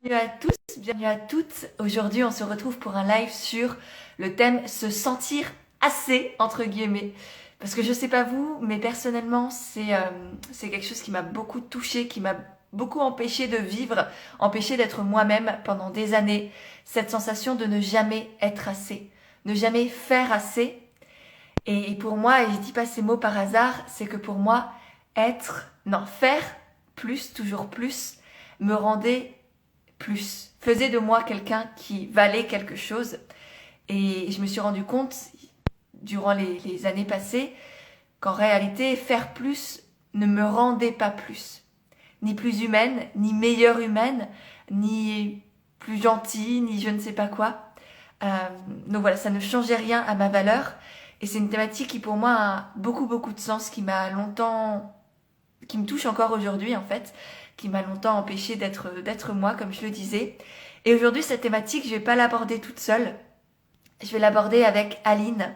Bienvenue à tous, bienvenue à toutes. Aujourd'hui, on se retrouve pour un live sur le thème se sentir assez, entre guillemets. Parce que je sais pas vous, mais personnellement, c'est quelque chose qui m'a beaucoup touchée, qui m'a beaucoup empêché de vivre, empêché d'être moi-même pendant des années. Cette sensation de ne jamais être assez, ne jamais faire assez. Et pour moi, et je dis pas ces mots par hasard, c'est que pour moi, non, faire plus, toujours plus, me rendait plus, faisait de moi quelqu'un qui valait quelque chose. Et je me suis rendu compte, durant les années passées, qu'en réalité, faire plus ne me rendait pas plus. Ni plus humaine, ni meilleure humaine, ni plus gentille, ni je ne sais pas quoi. Euh, donc voilà, ça ne changeait rien à ma valeur. Et c'est une thématique qui pour moi a beaucoup beaucoup de sens, qui me touche encore aujourd'hui en fait, qui m'a longtemps empêché d'être moi, comme je le disais. Et aujourd'hui, cette thématique, je vais pas l'aborder toute seule. Je vais l'aborder avec Aline.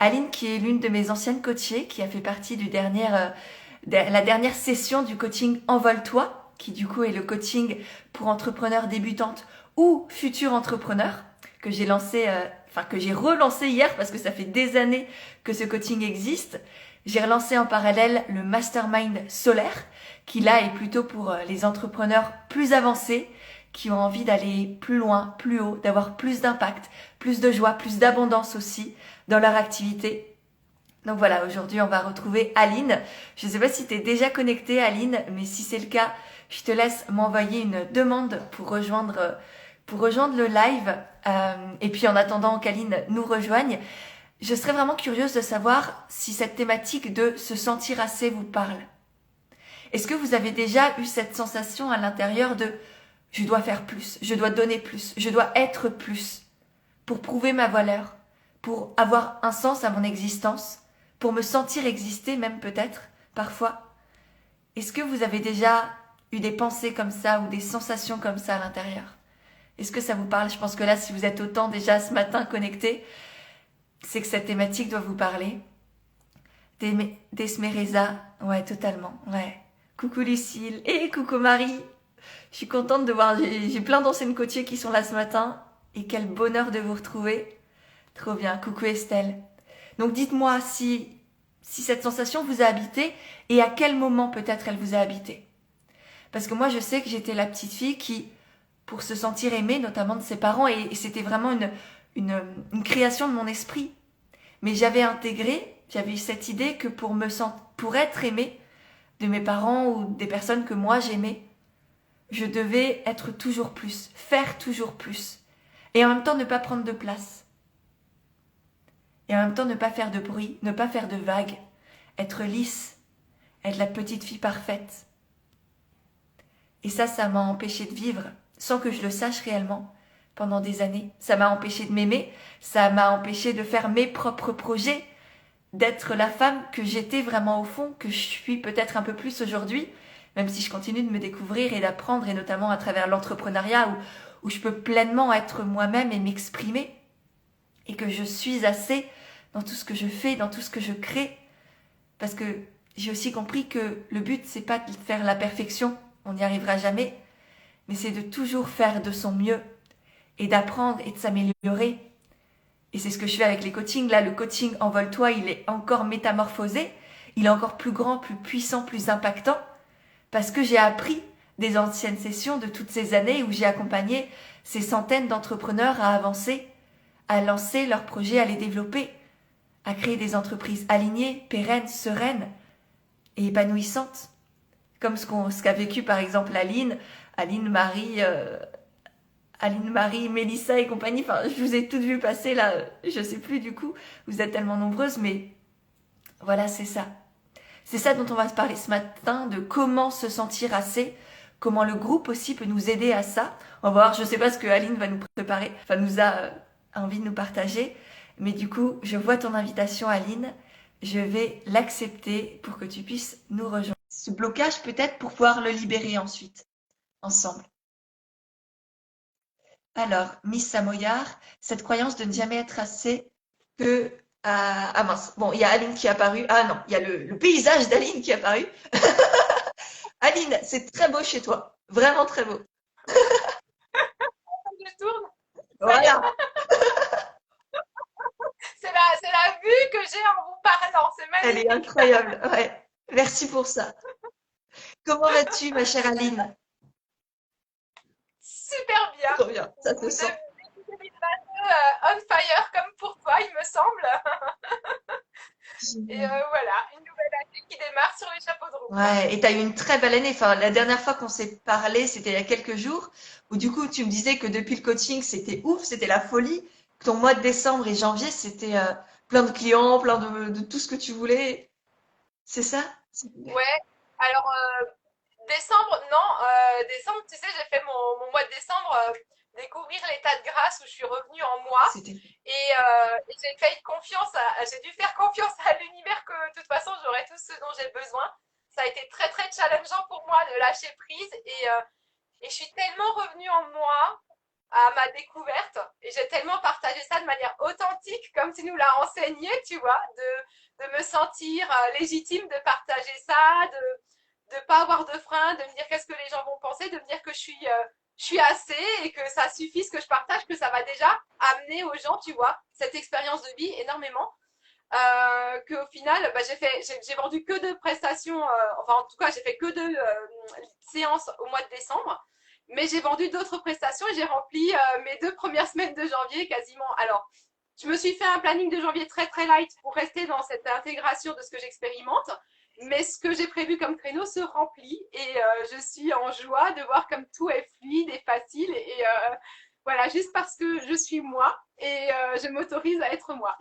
Aline, qui est l'une de mes anciennes coachées, qui a fait partie la dernière session du coaching Envole-toi, qui du coup est le coaching pour entrepreneurs débutantes ou futurs entrepreneurs, que j'ai que j'ai relancé hier parce que ça fait des années que ce coaching existe. J'ai relancé en parallèle le Mastermind solaire, qui là est plutôt pour les entrepreneurs plus avancés, qui ont envie d'aller plus loin, plus haut, d'avoir plus d'impact, plus de joie, plus d'abondance aussi dans leur activité. Donc voilà, aujourd'hui on va retrouver Aline. Je ne sais pas si tu es déjà connectée Aline, mais si c'est le cas, je te laisse m'envoyer une demande pour rejoindre le live. Et puis en attendant qu'Aline nous rejoigne, je serais vraiment curieuse de savoir si cette thématique de se sentir assez vous parle. Est-ce que vous avez déjà eu cette sensation à l'intérieur de je dois faire plus, je dois donner plus, je dois être plus pour prouver ma valeur, pour avoir un sens à mon existence, pour me sentir exister même peut-être, parfois. Est-ce que vous avez déjà eu des pensées comme ça ou des sensations comme ça à l'intérieur? Est-ce que ça vous parle? Je pense que là, si vous êtes autant déjà ce matin connectés, c'est que cette thématique doit vous parler. Desmereza, ouais, totalement, ouais. Coucou Lucille, et coucou Marie. Je suis contente de voir, j'ai plein d'anciennes coachées qui sont là ce matin, et quel bonheur de vous retrouver. Trop bien, coucou Estelle. Donc dites-moi si cette sensation vous a habité, et à quel moment peut-être elle vous a habité. Parce que moi je sais que j'étais la petite fille qui, pour se sentir aimée, notamment de ses parents, et c'était vraiment une création de mon esprit, mais j'avais eu cette idée que pour être aimée de mes parents ou des personnes que moi j'aimais, je devais être toujours plus, faire toujours plus. Et en même temps ne pas prendre de place. Et en même temps ne pas faire de bruit, ne pas faire de vagues. Être lisse, être la petite fille parfaite. Et ça m'a empêché de vivre, sans que je le sache réellement, pendant des années. Ça m'a empêché de m'aimer, ça m'a empêché de faire mes propres projets, d'être la femme que j'étais vraiment au fond, que je suis peut-être un peu plus aujourd'hui, même si je continue de me découvrir et d'apprendre, et notamment à travers l'entrepreneuriat où je peux pleinement être moi-même et m'exprimer, et que je suis assez dans tout ce que je fais, dans tout ce que je crée, parce que j'ai aussi compris que le but, c'est pas de faire la perfection, on n'y arrivera jamais, mais c'est de toujours faire de son mieux, et d'apprendre et de s'améliorer. Et c'est ce que je fais avec les coachings. Là, le coaching Envole-toi, il est encore métamorphosé. Il est encore plus grand, plus puissant, plus impactant. Parce que j'ai appris des anciennes sessions de toutes ces années où j'ai accompagné ces centaines d'entrepreneurs à avancer, à lancer leurs projets, à les développer, à créer des entreprises alignées, pérennes, sereines et épanouissantes. Comme ce qu'a vécu par exemple Aline, Marie, Mélissa et compagnie, enfin, je vous ai toutes vues passer là, je sais plus du coup, vous êtes tellement nombreuses, mais voilà, c'est ça. C'est ça dont on va se parler ce matin, de comment se sentir assez, comment le groupe aussi peut nous aider à ça. On va voir, je sais pas ce que Aline va nous préparer, enfin nous a envie de nous partager, mais du coup, je vois ton invitation Aline, je vais l'accepter pour que tu puisses nous rejoindre. Ce blocage peut-être pour pouvoir le libérer ensuite, ensemble. Alors, Miss Samoyard, cette croyance de ne jamais être assez que... Ah mince, bon, il y a Aline qui est apparue. Ah non, il y a le paysage d'Aline qui est apparu. Aline, c'est très beau chez toi. Vraiment très beau. Elle est incroyable. Ouais. Merci pour ça. Comment vas-tu, ma chère Aline? Super bien. Trop bien, ça se Vous sent. début 2022 on fire comme pour toi, il me semble. Et Génial. voilà, une nouvelle année qui démarre sur les chapeaux de roue. Ouais, et tu as eu une très belle année. Enfin, la dernière fois qu'on s'est parlé, c'était il y a quelques jours, où du coup, tu me disais que depuis le coaching, c'était ouf, c'était la folie. Que ton mois de décembre et janvier, c'était plein de clients, plein de tout ce que tu voulais. C'est ça? Ouais, alors décembre, non, décembre, tu sais, j'ai fait mon mois de décembre découvrir l'état de grâce où je suis revenue en moi C'était. et j'ai fait confiance j'ai dû faire confiance à l'univers que de toute façon j'aurais tout ce dont j'ai besoin. Ça a été très très challengeant pour moi de lâcher prise et je suis tellement revenue en moi à ma découverte et j'ai tellement partagé ça de manière authentique comme tu nous l'as enseigné, tu vois, de me sentir légitime de partager ça, de pas avoir de frein, de me dire qu'est-ce que les gens vont penser, de me dire que je suis assez et que ça suffit ce que je partage, que ça va déjà amener aux gens, tu vois, cette expérience de vie énormément. Qu'au final, bah, j'ai vendu que deux prestations, enfin en tout cas j'ai fait que deux séances au mois de décembre, mais j'ai vendu d'autres prestations et j'ai rempli mes deux premières semaines de janvier quasiment. Alors, je me suis fait un planning de janvier très très light pour rester dans cette intégration de ce que j'expérimente, mais ce que j'ai prévu comme créneau se remplit et je suis en joie de voir comme tout est fluide et facile et voilà, juste parce que je suis moi et je m'autorise à être moi.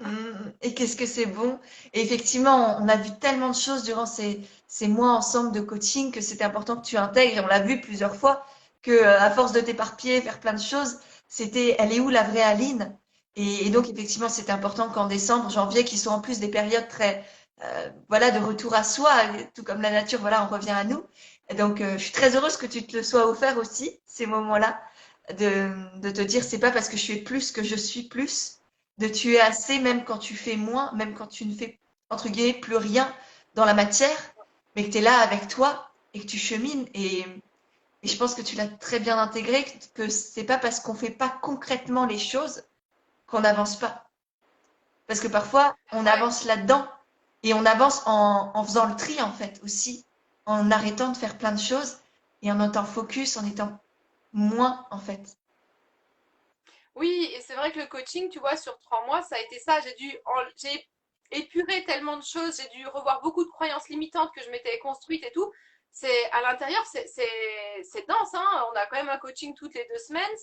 Et qu'est-ce que c'est bon. Et effectivement, on a vu tellement de choses durant ces mois ensemble de coaching que c'était important que tu intègres. Et on l'a vu plusieurs fois que, à force de t'éparpiller, faire plein de choses, c'était, elle est où la vraie Aline? Et donc, effectivement, c'était important qu'en décembre, janvier, qui sont en plus des périodes très, voilà, de retour à soi, tout comme la nature, voilà, on revient à nous. Et donc, je suis très heureuse que tu te le sois offert aussi, ces moments-là, de te dire, c'est pas parce que je fais plus que je suis plus, de tuer assez même quand tu fais moins, même quand tu ne fais, entre guillemets, plus rien dans la matière, mais que tu es là avec toi et que tu chemines. Et je pense que tu l'as très bien intégré, que c'est pas parce qu'on fait pas concrètement les choses qu'on n'avance pas. Parce que parfois, on Ouais, avance là-dedans et on avance en faisant le tri, en fait, aussi, en arrêtant de faire plein de choses et en étant focus, en étant moins, en fait. oui, et c'est vrai que le coaching, tu vois, sur 3 mois, ça a été ça. J'ai épuré tellement de choses, j'ai dû revoir beaucoup de croyances limitantes que je m'étais construites et tout. C'est à l'intérieur, c'est dense, hein. On a quand même un coaching toutes les 2 semaines.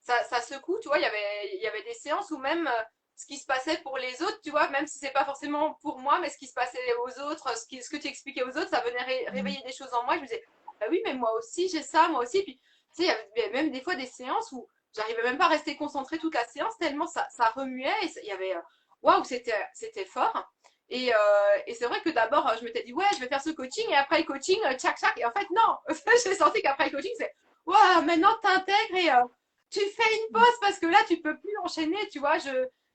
Ça secoue, tu vois. Il y avait des séances où même ce qui se passait pour les autres, tu vois, même si c'est pas forcément pour moi, mais ce qui se passait aux autres, ce que tu expliquais aux autres, ça venait Mm. réveiller des choses en moi. Je me disais, bah oui, mais moi aussi j'ai ça, moi aussi. Puis tu sais, il y avait même des fois des séances où j'arrivais même pas à rester concentrée toute la séance tellement ça remuait et il y avait waouh, c'était fort. Et c'est vrai que d'abord, je m'étais dit, ouais, je vais faire ce coaching et après le coaching, tchac, tchac. Et en fait, non, j'ai senti qu'après le coaching, c'est, waouh, maintenant t'intègres et tu fais une pause parce que là, tu peux plus enchaîner, tu vois.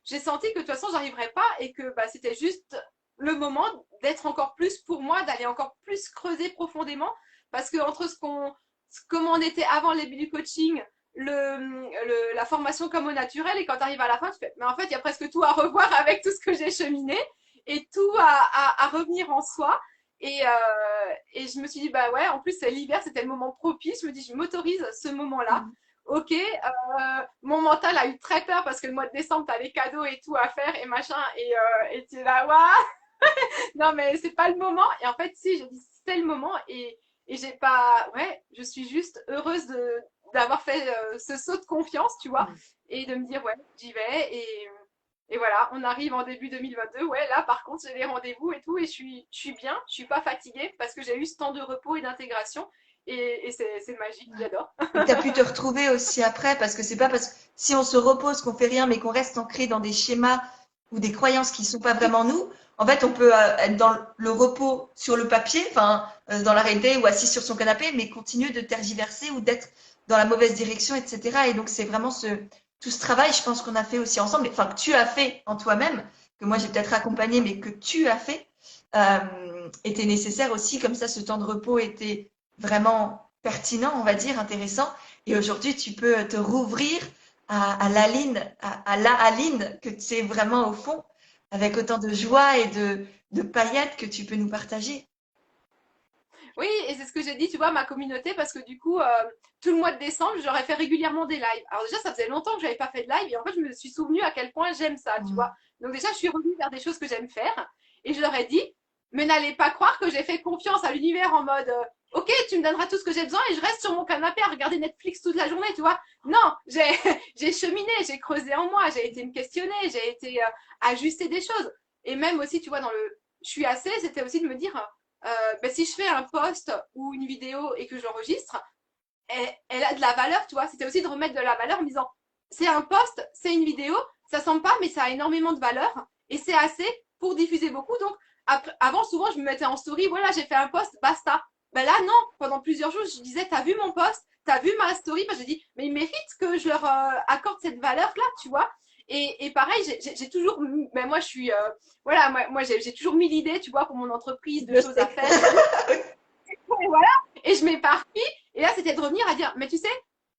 J'ai senti que de toute façon, j'arriverais pas et que bah, c'était juste le moment d'être encore plus pour moi, d'aller encore plus creuser profondément parce que entre comment on était avant le début du coaching, la formation comme au naturel et quand tu arrives à la fin, tu fais, mais en fait, il y a presque tout à revoir avec tout ce que j'ai cheminé et tout à revenir en soi. Et je me suis dit, bah ouais, en plus, l'hiver, c'était le moment propice. Je me dis, je m'autorise ce moment-là. Ok, mon mental a eu très peur parce que le mois de décembre, t'as les cadeaux et tout à faire et machin. Et tu es là, waouh, non, mais c'est pas le moment. Et en fait, si, j'ai dit, c'est le moment. Et j'ai pas. Ouais, je suis juste heureuse d'avoir fait ce saut de confiance, tu vois, Mm. et de me dire, ouais, j'y vais. Et voilà, on arrive en début 2022. Ouais, là, par contre, j'ai les rendez-vous et tout. Et je suis bien. Je suis pas fatiguée parce que j'ai eu ce temps de repos et d'intégration. Et c'est magique. J'adore. Et que tu as pu te retrouver aussi après, parce que c'est pas parce que si on se repose qu'on fait rien, mais qu'on reste ancré dans des schémas ou des croyances qui sont pas vraiment nous, en fait, on peut être dans le repos sur le papier, enfin, dans la réalité ou assis sur son canapé, mais continuer de tergiverser ou d'être dans la mauvaise direction, etc. Et donc, c'est vraiment tout ce travail, je pense qu'on a fait aussi ensemble, enfin, que tu as fait en toi-même, que moi j'ai peut-être accompagné, mais que tu as fait, était nécessaire aussi. Comme ça, ce temps de repos était vraiment pertinent, on va dire, intéressant. Et aujourd'hui, tu peux te rouvrir à l'Aline, à la Aline que tu es vraiment au fond, avec autant de joie et de paillettes que tu peux nous partager. Oui, et c'est ce que j'ai dit, tu vois, à ma communauté, parce que du coup, tout le mois de décembre, j'aurais fait régulièrement des lives. Alors déjà, ça faisait longtemps que j'avais pas fait de live, et en fait, je me suis souvenu à quel point j'aime ça, tu Mm. vois. Donc déjà, je suis revenue vers des choses que j'aime faire, et je leur ai dit, mais n'allez pas croire que j'ai fait confiance à l'univers en mode, ok, tu me donneras tout ce que j'ai besoin, et je reste sur mon canapé à regarder Netflix toute la journée, tu vois. Non, j'ai j'ai cheminé, j'ai creusé en moi, j'ai été me questionner, j'ai été ajuster des choses. Et même aussi, tu vois, dans le je suis assez, c'était aussi de me dire, ben, si je fais un post ou une vidéo et que j'enregistre, elle a de la valeur, tu vois. C'était aussi de remettre de la valeur en me disant, c'est un post, c'est une vidéo, ça semble pas, mais ça a énormément de valeur et c'est assez pour diffuser beaucoup. Donc, avant, souvent, je me mettais en story, voilà, j'ai fait un post, basta. Ben là, non, pendant plusieurs jours, je disais, t'as vu mon post, t'as vu ma story, ben, j'ai dit, mais ils méritent que je leur accorde cette valeur-là, tu vois. Et pareil, j'ai toujours, ben moi, je suis, voilà, moi j'ai toujours mis l'idée, tu vois, pour mon entreprise, de Je choses à sais. faire et tout. Et voilà. Et je m'éparpille. Et là, c'était de revenir à dire, mais tu sais,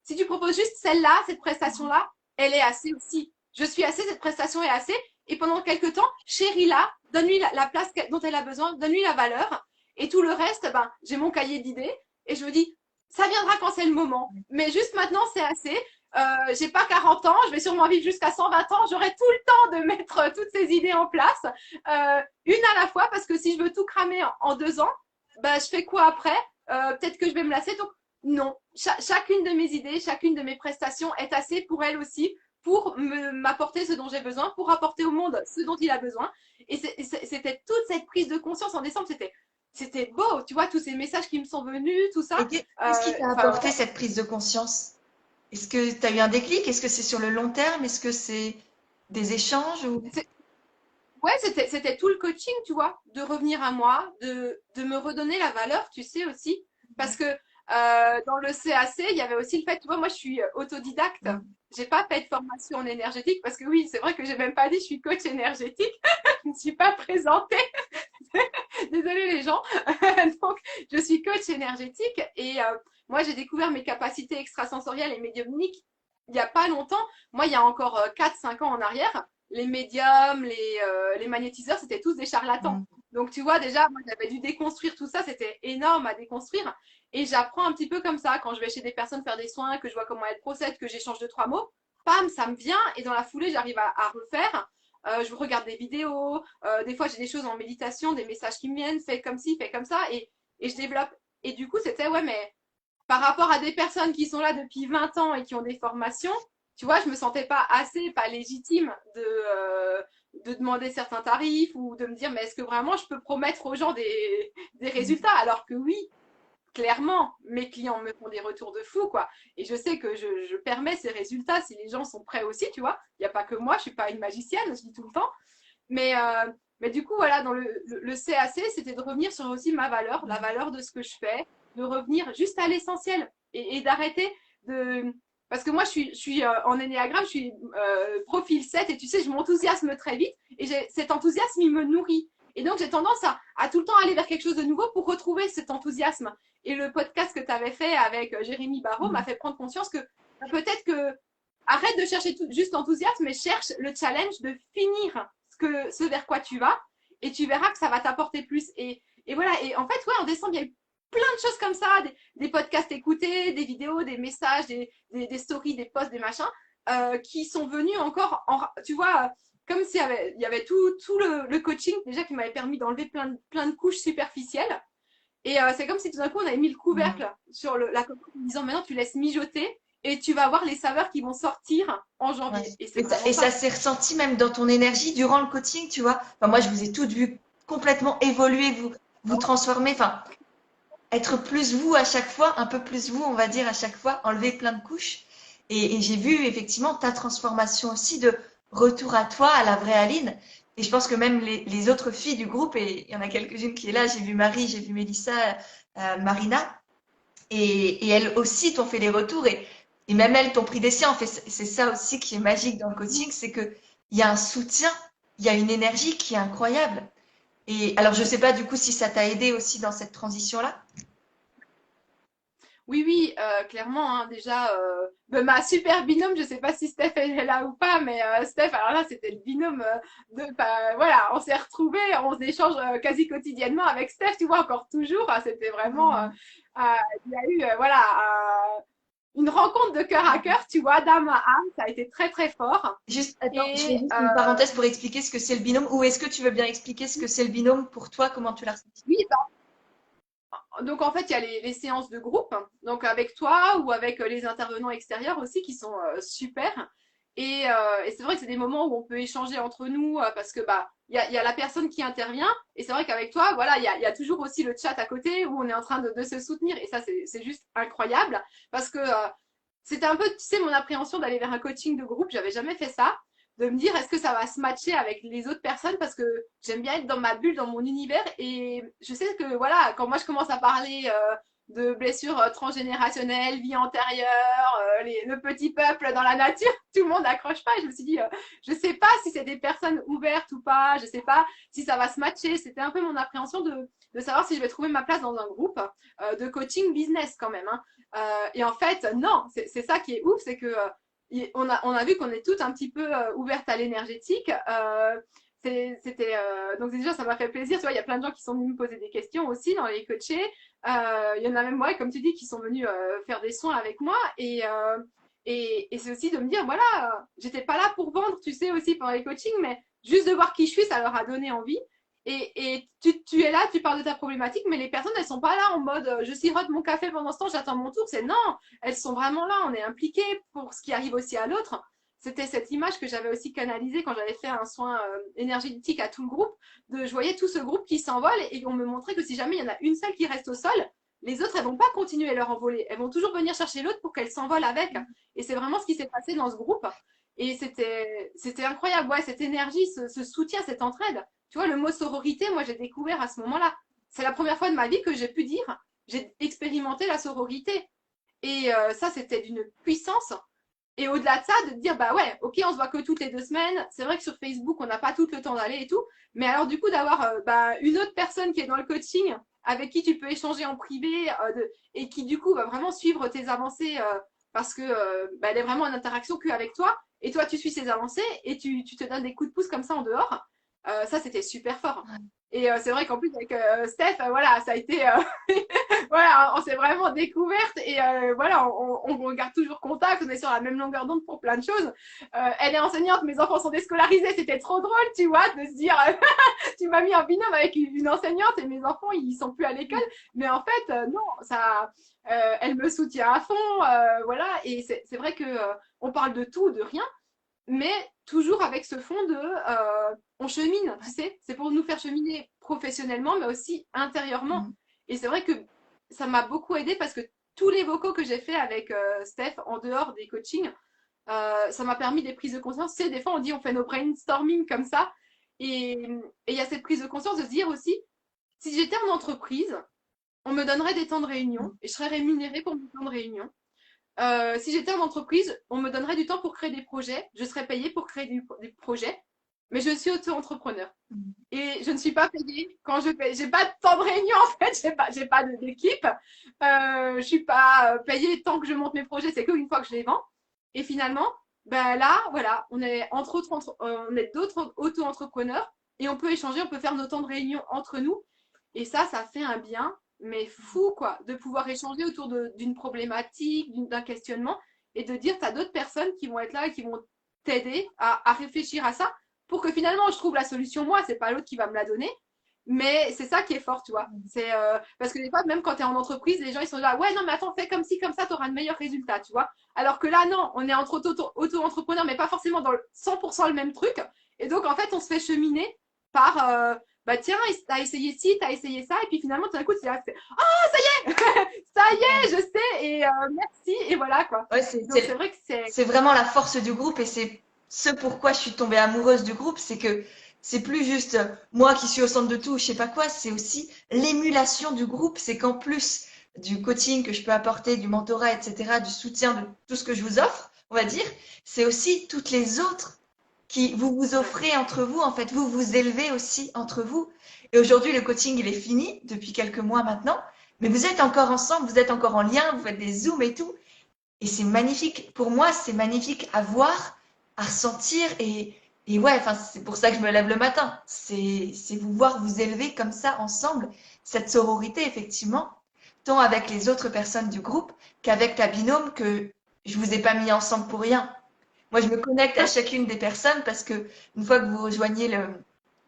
si tu proposes juste celle-là, cette prestation-là, elle est assez aussi. Je suis assez, cette prestation est assez. Et pendant quelques temps, chéris-la, donne-lui la place dont elle a besoin, donne-lui la valeur. Et tout le reste, ben, j'ai mon cahier d'idées. Et je me dis, ça viendra quand c'est le moment. Mais juste maintenant, c'est assez. J'ai pas 40 ans, je vais sûrement vivre jusqu'à 120 ans. J'aurai tout le temps de mettre toutes ces idées en place, une à la fois, parce que si je veux tout cramer en 2 ans, bah, je fais quoi après? Peut-être que je vais me lasser. Donc, non. Chacune de mes idées, chacune de mes prestations est assez pour elle aussi, pour m'apporter ce dont j'ai besoin, pour apporter au monde ce dont il a besoin. Et c'était toute cette prise de conscience en décembre. C'était beau, tu vois, tous ces messages qui me sont venus, tout ça. Et qu'est-ce qui t'a Enfin, apporté cette prise de conscience? Est-ce que tu as eu un déclic? Est-ce que c'est sur le long terme? Est-ce que c'est des échanges ou... ouais, c'était tout le coaching, tu vois, de revenir à moi, de me redonner la valeur, tu sais aussi. Parce que dans le CAC, il y avait aussi le fait, tu vois, moi je suis autodidacte. Mm. J'ai pas fait de formation en énergétique parce que oui, c'est vrai que j'ai même pas dit je suis coach énergétique. Je ne suis pas présentée. Désolée les gens. Donc, je suis coach énergétique et moi j'ai découvert mes capacités extrasensorielles et médiumniques il y a pas longtemps. Moi, il y a encore 4-5 ans en arrière, les médiums, les magnétiseurs, c'était tous des charlatans. Mm. Donc, tu vois, déjà, moi, j'avais dû déconstruire tout ça. C'était énorme à déconstruire. Et j'apprends un petit peu comme ça. Quand je vais chez des personnes faire des soins, que je vois comment elles procèdent, que j'échange 2-3 mots, pam, ça me vient. Et dans la foulée, j'arrive à refaire. Je regarde des vidéos. Des fois, j'ai des choses en méditation, des messages qui me viennent, fais comme ci, fais comme ça. Et je développe. Et du coup, c'était, ouais, mais par rapport à des personnes qui sont là depuis 20 ans et qui ont des formations, tu vois, je me sentais pas assez, pas légitime de demander certains tarifs ou de me dire, mais est-ce que vraiment je peux promettre aux gens des résultats? Alors que oui, clairement, mes clients me font des retours de fou, quoi. Et je sais que je permets ces résultats si les gens sont prêts aussi, tu vois. Il n'y a pas que moi, je suis pas une magicienne, je dis tout le temps. Mais du coup, voilà, dans le CAC, c'était de revenir sur aussi ma valeur, la valeur de ce que je fais, de revenir juste à l'essentiel et d'arrêter de. Parce que moi, je suis en énéagramme, je suis profil 7 et tu sais, je m'enthousiasme très vite et cet enthousiasme, il me nourrit. Et donc, j'ai tendance à tout le temps aller vers quelque chose de nouveau pour retrouver cet enthousiasme. Et le podcast que tu avais fait avec Jérémy Barrault m'a Mm. fait prendre conscience que peut-être que arrête de chercher juste l'enthousiasme, mais cherche le challenge de finir ce vers quoi tu vas, et tu verras que ça va t'apporter plus. Et voilà, et en fait, ouais, en décembre, il y a eu plein de choses comme ça, des podcasts écoutés, des vidéos, des messages, des stories, des posts, des machins, qui sont venus encore, tu vois, comme s'il y avait tout le coaching déjà qui m'avait permis d'enlever plein de couches superficielles. Et c'est comme si tout d'un coup on avait mis le Mm. couvercle sur la cocotte en disant maintenant tu laisses mijoter et tu vas voir les saveurs qui vont sortir en Ouais. janvier. Et c'est Et ça, vraiment et ça ça. s'est ressenti même dans ton énergie durant le coaching, tu vois. Enfin, moi, je vous ai toutes vues complètement évoluer, vous transformer, enfin, être plus vous à chaque fois, un peu plus vous, on va dire, à chaque fois, enlever plein de couches. Et j'ai vu effectivement ta transformation aussi de retour à toi, à la vraie Aline. Et je pense que même les autres filles du groupe, et il y en a quelques-unes qui est là, j'ai vu Marie, j'ai vu Mélissa, Marina, et elles aussi t'ont fait des retours, et même elles t'ont pris des siens. En fait, c'est ça aussi qui est magique dans le coaching, c'est que il y a un soutien, il y a une énergie qui est incroyable. Et alors, je sais pas du coup si ça t'a aidé aussi dans cette transition-là. Oui, oui, clairement, hein, déjà, ma super binôme, je sais pas si Steph est là ou pas, mais Steph, alors là, c'était le binôme voilà, on s'est retrouvés, on échange quasi quotidiennement avec Steph, tu vois, encore toujours, c'était vraiment, Mhm. il y a eu, voilà, une rencontre de cœur à cœur, tu vois, d'âme à âme, ça a été très, très fort. Juste, attends, je fais Et juste une parenthèse pour expliquer ce que c'est le binôme. Ou est-ce que tu veux bien expliquer ce que c'est le binôme pour toi, comment tu l'as ressenti? oui, donc en fait, il y a les séances de groupe, donc avec toi ou avec les intervenants extérieurs aussi qui sont super. Et c'est vrai que c'est des moments où on peut échanger entre nous parce que bah il y a la personne qui intervient et c'est vrai qu'avec toi, voilà, il y a toujours aussi le chat à côté où on est en train de se soutenir et ça c'est juste incroyable parce que c'était un peu, tu sais, mon appréhension d'aller vers un coaching de groupe. J'avais jamais fait ça, de me dire est-ce que ça va se matcher avec les autres personnes parce que j'aime bien être dans ma bulle, dans mon univers. Et je sais que voilà, quand moi je commence à parler de blessures transgénérationnelles, vie antérieure, le petit peuple dans la nature, tout le monde n'accroche pas. Et je me suis dit, je sais pas si c'est des personnes ouvertes ou pas, je sais pas si ça va se matcher. C'était un peu mon appréhension de savoir si je vais trouver ma place dans un groupe de coaching business quand même. Hein. Et en fait, non, c'est ça qui est ouf, c'est que on a vu qu'on est toutes un petit peu ouvertes à l'énergétique. C'était donc déjà ça m'a fait plaisir. Tu vois, il y a plein de gens qui sont venus me poser des questions aussi dans les coachés. Il y en a même moi, comme tu dis, qui sont venus faire des soins avec moi et c'est aussi de me dire voilà, j'étais pas là pour vendre, tu sais aussi pendant les coachings, mais juste de voir qui je suis, ça leur a donné envie. Et tu es là, tu parles de ta problématique, mais les personnes, elles sont pas là en mode je sirote mon café pendant ce temps, j'attends mon tour. C'est non, elles sont vraiment là, on est impliqués pour ce qui arrive aussi à l'autre. C'était cette image que j'avais aussi canalisée quand j'avais fait un soin énergétique à tout le groupe. Je voyais tout ce groupe qui s'envole et on me montrait que si jamais il y en a une seule qui reste au sol, les autres, elles vont pas continuer leur envolée. Elles vont toujours venir chercher l'autre pour qu'elle s'envole avec. Et c'est vraiment ce qui s'est passé dans ce groupe. Et c'était incroyable, ouais, cette énergie, ce soutien, cette entraide. Tu vois, le mot sororité, moi, j'ai découvert à ce moment-là. C'est la première fois de ma vie que j'ai pu dire, j'ai expérimenté la sororité. Et ça, c'était d'une puissance. Et au-delà de ça, de te dire, bah ouais, ok, on se voit que toutes les 2 semaines. C'est vrai que sur Facebook, on n'a pas tout le temps d'aller et tout. Mais alors, du coup, d'avoir bah, une autre personne qui est dans le coaching, avec qui tu peux échanger en privé, et qui, du coup, va vraiment suivre tes avancées, parce que bah, elle est vraiment en interaction qu'avec toi. Et toi, tu suis ses avancées et tu te donnes des coups de pouce comme ça en dehors. Ça, c'était super fort. Et c'est vrai qu'en plus, avec Steph, voilà, ça a été voilà, on s'est vraiment découverte et voilà, on garde toujours contact, on est sur la même longueur d'onde pour plein de choses. Elle est enseignante, mes enfants sont déscolarisés, c'était trop drôle, tu vois, de se dire, tu m'as mis en binôme avec une enseignante et mes enfants, ils sont plus à l'école. Mais en fait, non, ça, elle me soutient à fond, voilà, et c'est vrai que on parle de tout, de rien, mais toujours avec ce fond de on chemine, tu sais, c'est pour nous faire cheminer professionnellement, mais aussi intérieurement. Mhm. Et c'est vrai que ça m'a beaucoup aidé parce que tous les vocaux que j'ai fait avec Steph en dehors des coachings, ça m'a permis des prises de conscience. Tu sais, des fois on dit on fait nos brainstorming comme ça, et il y a cette prise de conscience de se dire aussi, si j'étais en entreprise, on me donnerait des temps de réunion et je serais rémunérée pour mes temps de réunion. Si j'étais en entreprise, on me donnerait du temps pour créer des projets. Je serais payée pour créer des projets. Mais je suis auto-entrepreneur. Et je ne suis pas payée quand je paye. J'ai pas de temps de réunion, en fait. J'ai pas d'équipe. Je suis pas payée tant que je monte mes projets. C'est qu'une fois que je les vends. Et finalement, ben là, voilà, on est entre autres, on est d'autres auto-entrepreneurs et on peut échanger, on peut faire nos temps de réunion entre nous. Et ça fait un bien, mais fou, quoi, de pouvoir échanger autour d'une problématique, d'un questionnement, et de dire, tu as d'autres personnes qui vont être là et qui vont t'aider à réfléchir à ça, pour que finalement je trouve la solution moi, c'est pas l'autre qui va me la donner. Mais c'est ça qui est fort, tu vois. C'est parce que des fois, même quand tu es en entreprise, les gens ils sont là, ouais, non, mais attends, fais comme ci, comme ça, tu auras de meilleurs résultats, tu vois. Alors que là, non, on est entre auto-entrepreneurs, mais pas forcément dans 100% le même truc. Et donc, en fait, on se fait cheminer par, bah tiens, t'as essayé ci, t'as essayé ça, et puis finalement, tout d'un coup, tu là, ah, ça y est, ça y est, je sais, et merci, et voilà, quoi. Ouais, Donc, c'est vrai que c'est. c'est vraiment la force du groupe et c'est ce pourquoi je suis tombée amoureuse du groupe, c'est que c'est plus juste moi qui suis au centre de tout, je sais pas quoi, c'est aussi l'émulation du groupe, c'est qu'en plus du coaching que je peux apporter, du mentorat, etc., du soutien de tout ce que je vous offre, on va dire, c'est aussi toutes les autres qui vous vous Ouais. offrez entre vous, en fait, vous vous élevez aussi entre vous. Et aujourd'hui, le coaching, il est fini depuis quelques mois maintenant. Mais vous êtes encore ensemble, vous êtes encore en lien, vous faites des zooms et tout. Et c'est magnifique. Pour moi, c'est magnifique à voir, à ressentir. Et ouais, enfin, c'est pour ça que je me lève le matin. C'est vous voir vous élever comme ça ensemble. Cette sororité, effectivement, tant avec les autres personnes du groupe qu'avec ta binôme que je vous ai pas mis ensemble pour rien. Moi, je me connecte à chacune des personnes parce que une fois que vous rejoignez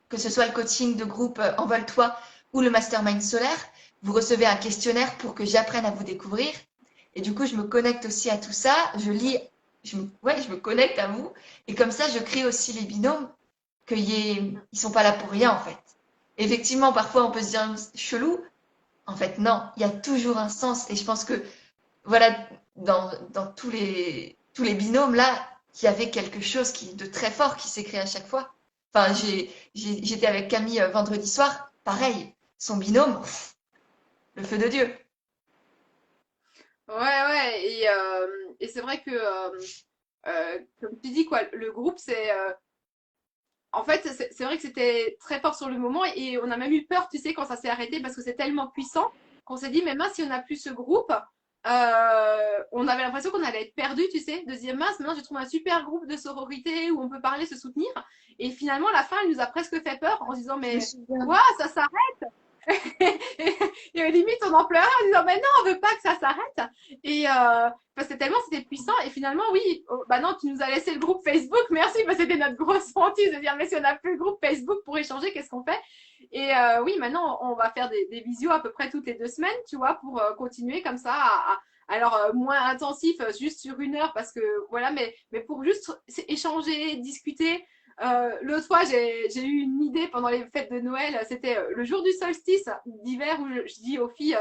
que ce soit le coaching de groupe Envole-toi ou le mastermind solaire, vous recevez un questionnaire pour que j'apprenne à vous découvrir. Et du coup, je me connecte aussi à tout ça. Je lis, je me connecte à vous. Et comme ça, je crée aussi les binômes qu'ils ne sont pas là pour rien, en fait. Effectivement, parfois, on peut se dire chelou. En fait, non, il y a toujours un sens. Et je pense que, voilà, dans tous les binômes, là, il y avait quelque chose de très fort qui s'est créé à chaque fois. Enfin, j'étais avec Camille vendredi soir, pareil, son binôme, le feu de Dieu. Ouais, ouais, et c'est vrai que, comme tu dis, quoi, le groupe, en fait, c'est vrai que c'était très fort sur le moment et on a même eu peur, tu sais, quand ça s'est arrêté parce que c'est tellement puissant qu'on s'est dit, mais mince, si on n'a plus ce groupe, on avait l'impression qu'on allait être perdu, tu sais, de se dire, mince, maintenant j'ai trouvé un super groupe de sororité où on peut parler, se soutenir. Et finalement, la fin, elle nous a presque fait peur en se disant, Je me mais souviens. quoi, ça s'arrête? Et limite, on en pleurait en disant, mais non, on veut pas que ça s'arrête. Parce que tellement c'était puissant. Et finalement, oui, oh, bah non, tu nous as laissé le groupe Facebook. Merci, parce que c'était notre grosse hantise de dire, mais si on n'a plus le groupe Facebook pour échanger, qu'est-ce qu'on fait? Oui, maintenant, on va faire des visios à peu près toutes les 2 semaines, tu vois, pour continuer comme ça alors moins intensif, juste sur 1 heure, parce que voilà, mais pour juste échanger, discuter. L'autre fois, j'ai eu une idée pendant les fêtes de Noël. C'était le jour du solstice d'hiver où je dis aux filles,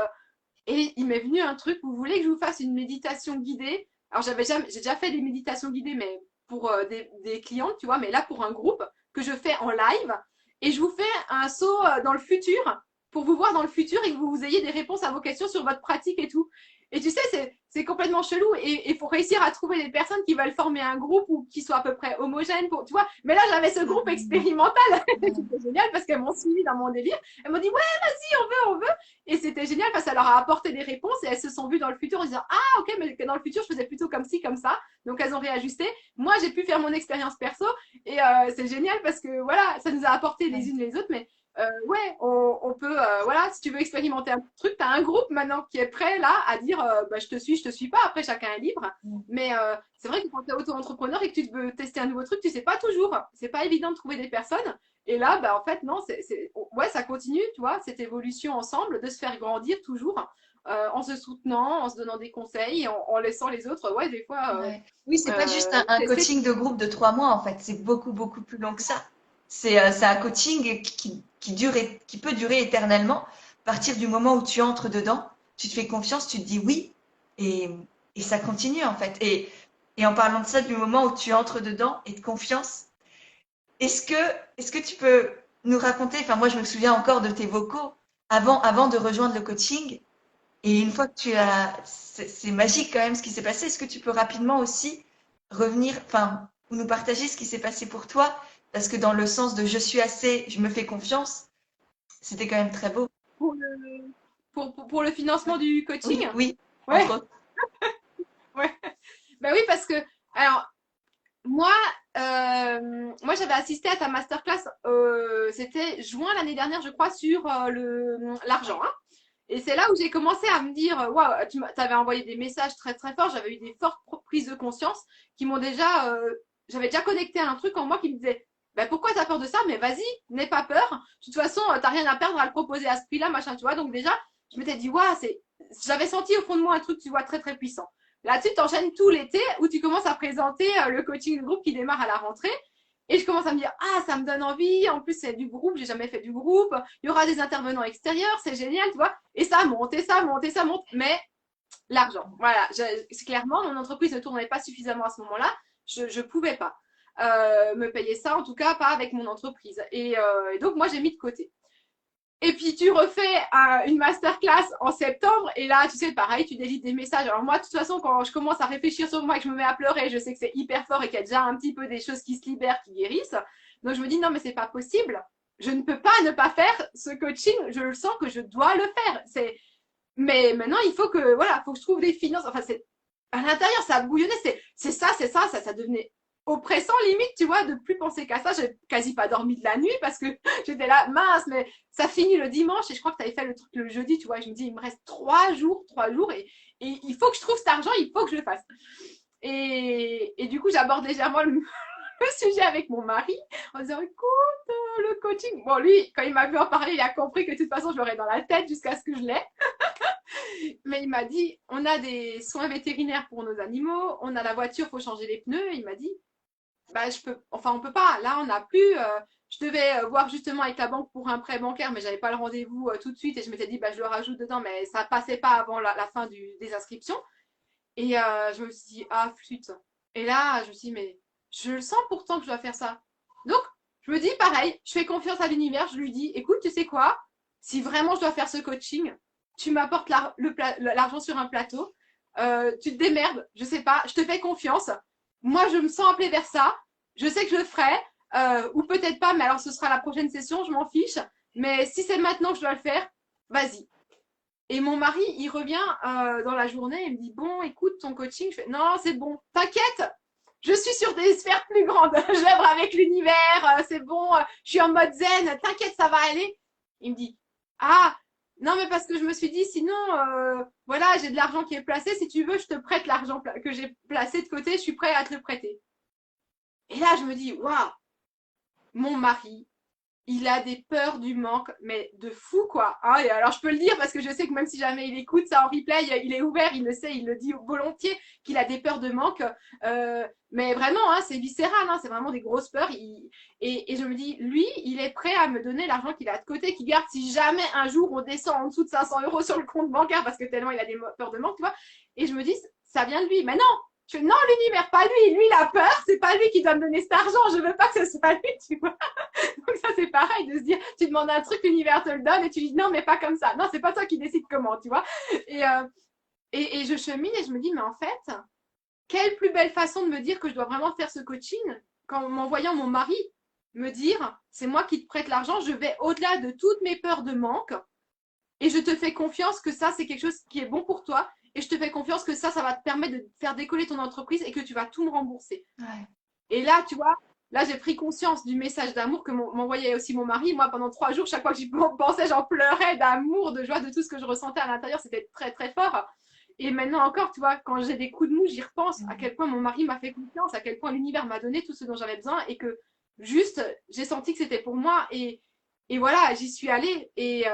et il m'est venu un truc, vous voulez que je vous fasse une méditation guidée? Alors, j'ai déjà fait des méditations guidées, mais pour des clientes, tu vois, mais là, pour un groupe que je fais en live. Et je vous fais un saut dans le futur pour vous voir dans le futur et que vous ayez des réponses à vos questions sur votre pratique et tout. Et tu sais, c'est complètement chelou et il faut réussir à trouver des personnes qui veulent former un groupe ou qui soient à peu près homogènes pour, tu vois. Mais là, j'avais ce groupe expérimental. C'était génial parce qu'elles m'ont suivi dans mon délire. Elles m'ont dit, ouais, vas-y, on veut. Et c'était génial parce que ça leur a apporté des réponses et elles se sont vues dans le futur en disant, ah, ok, mais dans le futur, je faisais plutôt comme ci, comme ça. Donc, elles ont réajusté. Moi, j'ai pu faire mon expérience perso et c'est génial parce que voilà, ça nous a apporté les unes les autres. Mais ouais, on peut, voilà, si tu veux expérimenter un truc, tu as un groupe maintenant qui est prêt là à dire bah, je te suis pas, après chacun est libre. Mais c'est vrai que quand tu es auto-entrepreneur et que tu veux tester un nouveau truc, tu sais pas toujours. C'est pas évident de trouver des personnes. Et là, bah, en fait, non, ouais, ça continue, tu vois, cette évolution ensemble, de se faire grandir toujours, en se soutenant, en se donnant des conseils, et en laissant les autres, ouais, des fois, Ouais. Oui, c'est pas juste un tester. coaching de groupe de 3 mois, en fait. C'est beaucoup, beaucoup plus long que ça. C'est un coaching qui dure qui peut durer éternellement. À partir du moment où tu entres dedans, tu te fais confiance, tu te dis oui, et, et ça continue, en fait. Et en parlant de ça, du moment où tu entres dedans et de confiance, est-ce que, est-ce que tu peux nous raconter, enfin, moi, je me souviens encore de tes vocaux avant de rejoindre le coaching. Et une fois que c'est magique quand même ce qui s'est passé. Est-ce que tu peux rapidement aussi revenir, enfin, ou nous partager ce qui s'est passé pour toi? Parce que dans le sens de je suis assez, je me fais confiance, c'était quand même très beau. Pour pour le financement du coaching? Oui, oui, Ouais, entre autres. ouais. Bah oui, parce que, alors, moi, moi j'avais assisté à ta masterclass, c'était juin l'année dernière, je crois, sur l'argent, hein. Et c'est là où j'ai commencé à me dire, waouh, t'avais envoyé des messages très très forts, j'avais eu des fortes prises de conscience qui m'ont déjà, j'avais déjà connecté à un truc en moi qui me disait, ben pourquoi t'as peur de ça? Mais vas-y, n'aie pas peur. De toute façon, t'as rien à perdre à le proposer à ce prix-là, machin, tu vois. Donc déjà, je m'étais dit, waouh, j'avais senti au fond de moi un truc, tu vois, très très puissant. Là-dessus, t'enchaînes tout l'été où tu commences à présenter le coaching de groupe qui démarre à la rentrée. Et je commence à me dire, ah, ça me donne envie. En plus, c'est du groupe, j'ai jamais fait du groupe. Il y aura des intervenants extérieurs, c'est génial, tu vois. Et ça monte, et ça monte, et ça monte. Mais l'argent, voilà. C'est clairement, mon entreprise ne tournait pas suffisamment à ce moment-là. Je ne pouvais pas me payer ça, en tout cas pas avec mon entreprise. Et donc, moi, j'ai mis de côté. Et puis tu refais une masterclass en septembre et là, tu sais, pareil, tu délites des messages. Alors moi, de toute façon, quand je commence à réfléchir sur moi et que je me mets à pleurer, je sais que c'est hyper fort et qu'il y a déjà un petit peu des choses qui se libèrent, qui guérissent. Donc je me dis non, mais c'est pas possible. Je ne peux pas ne pas faire ce coaching. Je le sens que je dois le faire. Mais maintenant, il faut que, voilà, faut que je trouve des finances. Enfin, c'est, à l'intérieur, ça bouillonnait. Ça devenait oppressant limite, tu vois, de plus penser qu'à ça. J'ai quasi pas dormi de la nuit parce que j'étais là, mince, mais ça finit le dimanche et je crois que tu avais fait le truc le jeudi, tu vois. Je me dis, il me reste 3 jours et il faut que je trouve cet argent, il faut que je le fasse. Et du coup, j'aborde légèrement le sujet avec mon mari en disant, écoute, le coaching. Bon, lui, quand il m'a vu en parler, il a compris que de toute façon, je l'aurais dans la tête jusqu'à ce que je l'aie. Mais il m'a dit, on a des soins vétérinaires pour nos animaux, on a la voiture, faut changer les pneus. Et il m'a dit, bah on peut pas. Là, on n'a plus. Je devais voir justement avec la banque pour un prêt bancaire, mais j'avais pas le rendez-vous tout de suite. Et je m'étais dit, bah je le rajoute dedans, mais ça passait pas avant la fin des inscriptions. Et je me suis dit, ah flûte. Et là, je me suis dit, mais je le sens pourtant que je dois faire ça. Donc, je me dis pareil, je fais confiance à l'univers. Je lui dis, écoute, tu sais quoi? Si vraiment je dois faire ce coaching, tu m'apportes l'argent sur un plateau. Tu te démerdes, je sais pas, je te fais confiance. Moi, je me sens appelée vers ça. Je sais que je le ferai, ou peut-être pas, mais alors ce sera la prochaine session, je m'en fiche. Mais si c'est maintenant que je dois le faire, vas-y. Et mon mari, il revient dans la journée, il me dit, bon, écoute, ton coaching, je fais, non, c'est bon, t'inquiète, je suis sur des sphères plus grandes, j'œuvre avec l'univers, c'est bon, je suis en mode zen, t'inquiète, ça va aller. Il me dit, ah, non, mais parce que je me suis dit, sinon, voilà, j'ai de l'argent qui est placé, si tu veux, je te prête l'argent que j'ai placé de côté, je suis prêt à te le prêter. Et là, je me dis, waouh, mon mari, il a des peurs du manque, mais de fou, quoi. Hein, et alors, je peux le dire parce que je sais que même si jamais il écoute ça en replay, il est ouvert, il le sait, il le dit volontiers qu'il a des peurs de manque. Mais vraiment, hein, c'est viscéral, hein, c'est vraiment des grosses peurs. Et je me dis, lui, il est prêt à me donner l'argent qu'il a de côté, qu'il garde si jamais un jour on descend en dessous de 500 euros sur le compte bancaire parce que tellement il a des peurs de manque, tu vois. Et je me dis, ça vient de lui. Mais non, non, l'univers, pas lui. Lui, il a peur, c'est pas lui qui doit me donner cet argent. Je veux pas que ce soit lui, tu vois. Donc ça, c'est pareil de se dire, tu demandes un truc, l'univers te le donne et tu dis non, mais pas comme ça. Non, c'est pas toi qui décide comment, tu vois. Et, euh, et je chemine et je me dis, mais en fait, quelle plus belle façon de me dire que je dois vraiment faire ce coaching qu'en m'envoyant mon mari me dire, c'est moi qui te prête l'argent, je vais au-delà de toutes mes peurs de manque et je te fais confiance que ça, c'est quelque chose qui est bon pour toi et je te fais confiance que ça va te permettre de faire décoller ton entreprise et que tu vas tout me rembourser. Ouais. Et là, tu vois, là, j'ai pris conscience du message d'amour que m'envoyait aussi mon mari. Moi, pendant 3 jours, chaque fois que j'y pensais, j'en pleurais d'amour, de joie, de tout ce que je ressentais à l'intérieur. C'était très, très fort. Et maintenant encore, tu vois, quand j'ai des coups de mou, j'y repense à quel point mon mari m'a fait confiance, à quel point l'univers m'a donné tout ce dont j'avais besoin et que juste, j'ai senti que c'était pour moi. Et voilà, j'y suis allée. Et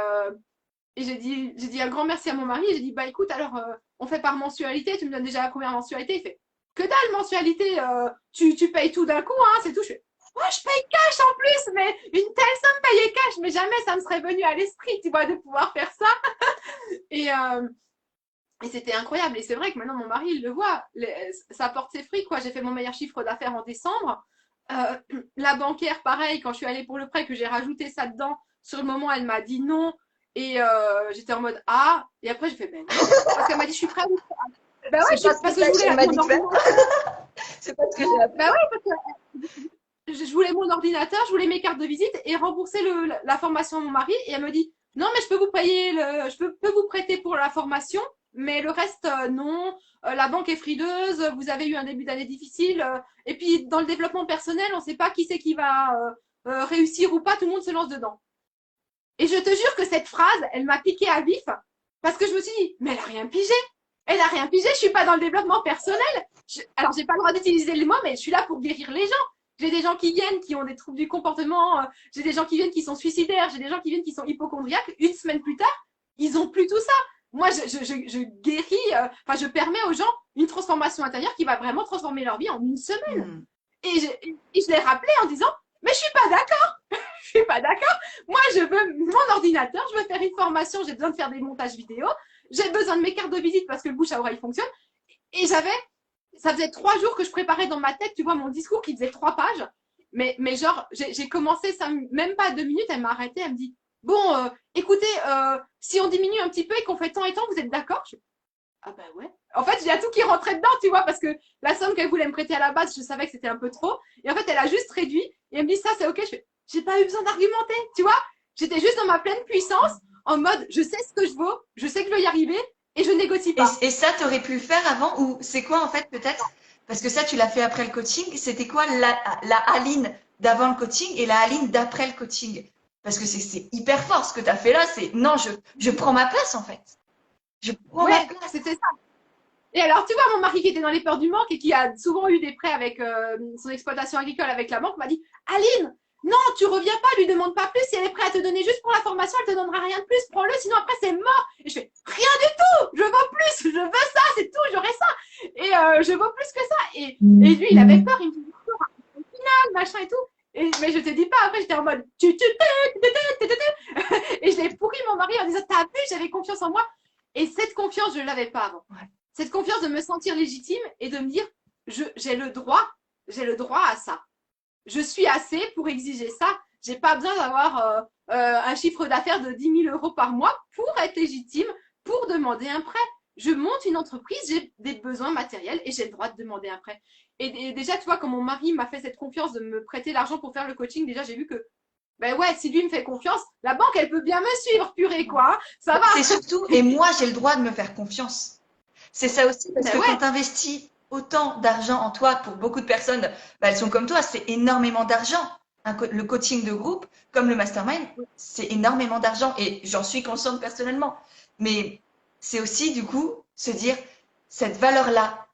j'ai dit un grand merci à mon mari. Et j'ai dit, bah écoute, alors, on fait par mensualité. Tu me donnes déjà la première mensualité. Il fait, que dalle mensualité, tu payes tout d'un coup, hein, c'est tout. Je fais, oh, je paye cash en plus, mais une telle somme payée cash, mais jamais ça me serait venu à l'esprit, tu vois, de pouvoir faire ça. Et, euh, et c'était incroyable. Et c'est vrai que maintenant, mon mari, il le voit, ça porte ses fruits, quoi. J'ai fait mon meilleur chiffre d'affaires en décembre. La banquière, pareil, quand je suis allée pour le prêt, que j'ai rajouté ça dedans, sur le moment, elle m'a dit non. Et j'étais en mode ah. Et après, j'ai fait ben non. Parce qu'elle m'a dit je suis prête. Ben ouais, parce que je voulais mon ordinateur. C'est pas ce que j'ai appris. Ben ouais, parce que je voulais mon ordinateur, je voulais mes cartes de visite et rembourser la formation à mon mari. Et elle me dit non, mais je peux vous payer je peux vous prêter pour la formation, mais le reste non. La banque est frileuse, vous avez eu un début d'année difficile. Et puis dans le développement personnel, on ne sait pas qui c'est qui va réussir ou pas, tout le monde se lance dedans. Et je te jure que cette phrase, elle m'a piqué à vif parce que je me suis dit, mais elle a rien pigé. Elle a rien pigé, je suis pas dans le développement personnel. Alors, j'ai pas le droit d'utiliser le mot, mais je suis là pour guérir les gens. J'ai des gens qui viennent qui ont des troubles du comportement, j'ai des gens qui viennent qui sont suicidaires, j'ai des gens qui viennent qui sont hypochondriaques. Une semaine plus tard, ils ont plus tout ça. Moi, je guéris, enfin, je permets aux gens une transformation intérieure qui va vraiment transformer leur vie en une semaine. Et je l'ai rappelé en disant, mais je suis pas d'accord. Je suis pas d'accord. Moi, je veux mon ordinateur, je veux faire une formation, j'ai besoin de faire des montages vidéo, j'ai besoin de mes cartes de visite parce que le bouche à oreille fonctionne. Et ça faisait 3 jours que je préparais dans ma tête, tu vois, mon discours qui faisait 3 pages. Mais genre, j'ai commencé ça, même pas 2 minutes, elle m'a arrêté, elle me dit, bon, écoutez, si on diminue un petit peu et qu'on fait tant et tant, vous êtes d'accord? Ah bah ouais. En fait, il y a tout qui rentrait dedans, tu vois, parce que la somme qu'elle voulait me prêter à la base, je savais que c'était un peu trop. Et en fait, elle a juste réduit. Et elle me dit, ça, c'est OK. Je fais, j'ai pas eu besoin d'argumenter, tu vois. J'étais juste dans ma pleine puissance en mode je sais ce que je vaux, je sais que je vais y arriver et je négocie pas. Et ça, tu aurais pu le faire avant ou c'est quoi en fait peut-être? Parce que ça, tu l'as fait après le coaching. C'était quoi la Aline d'avant le coaching et la Aline d'après le coaching? Parce que c'est hyper fort ce que tu as fait là. C'est non, je prends ma place en fait. Je prends ma Ouais, place. c'était ça. Et alors, tu vois, mon mari qui était dans les peurs du manque et qui a souvent eu des prêts avec son exploitation agricole avec la banque m'a dit Aline, non, tu reviens pas, lui demande pas plus. Si elle est prête à te donner juste pour la formation, elle te donnera rien de plus. Prends-le, sinon après c'est mort. Et je fais rien du tout, je vaux plus, je veux ça, c'est tout, j'aurai ça. Et je vaux plus que ça. Et lui, il avait peur, il me dit au final, machin et tout. Mais je te dis pas, après j'étais en mode et je l'ai pourri mon mari en disant t'as vu, j'avais confiance en moi. Et cette confiance, je ne l'avais pas avant. Ouais. Cette confiance de me sentir légitime et de me dire, j'ai le droit à ça. Je suis assez pour exiger ça. J'ai pas besoin d'avoir un chiffre d'affaires de 10 000 euros par mois pour être légitime, pour demander un prêt. Je monte une entreprise, j'ai des besoins matériels et j'ai le droit de demander un prêt. Et déjà, tu vois, quand mon mari m'a fait cette confiance de me prêter l'argent pour faire le coaching, déjà, j'ai vu que, ben ouais, si lui me fait confiance, la banque, elle peut bien me suivre, purée, quoi. Ça va. C'est surtout, et moi j'ai le droit de me faire confiance. C'est ça aussi, parce Ben que ouais, quand tu investis autant d'argent en toi, pour beaucoup de personnes, bah, elles sont comme toi, c'est énormément d'argent. Le coaching de groupe, comme le mastermind, c'est énormément d'argent et j'en suis consciente personnellement. Mais c'est aussi, du coup, se dire, cette valeur-là,